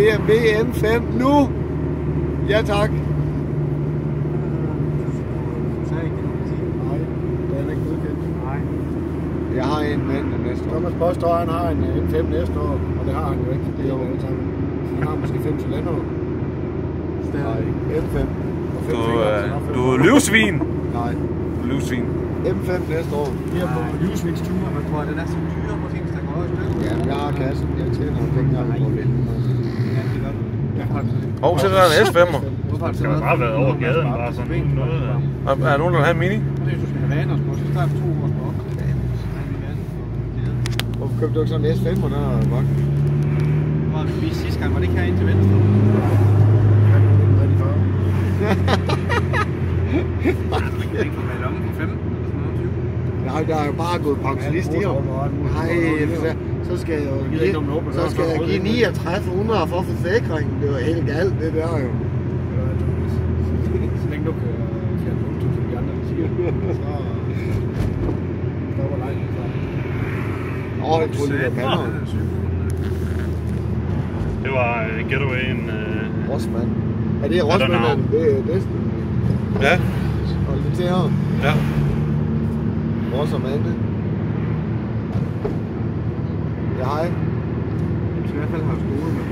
BMW M5 nu! Ja tak. Nej, den er ikke godkendt. Nej. Jeg har en mand næste år. Thomas påstår, han har en M5 næste år, og det har han jo ikke. Det er jo alle sammen. Han har måske 5 cylinderår. Nej, M5. Du er livsvin. Nej. Livsvin. M5 næste år. Vi er på livsvinsture. Jeg tror, den er så dyr, måske, hvis der går også stykker. Ja, jeg har kassen. Jeg tjener nogle penge, jeg vil vinde. Ja, det er godt. Og så er der en S5'er. Hvorfor har du Det har bare været over gaden, bare sådan uden noget. Er nogen, der vil have en mini? Det er, hvis du skal have vaner, så tager vi 2 år på op. Hvorfor købte du ikke sådan en S5'er der, Mark? Hvor har vi vist sidste gang? Var det ikke herinde til venstre? Den kan være lommen på 15 eller sådan noget. Nej, der er jo bare gået pensionist i år. Nej, så skal jeg jo give 6900 for forsikringen. Det var helt galt, det der jo. Så længe du kan fjerne punktum, som de andre siger, så stopper lejligheden fra. Jeg troede, det var pander. Det var getawayen. Rossmann. Er det Rossmann? Det er næsten. Ja. Hold det til her. Ja. Rossmann. Ja, hej. Du skal i hvert fald have skole med.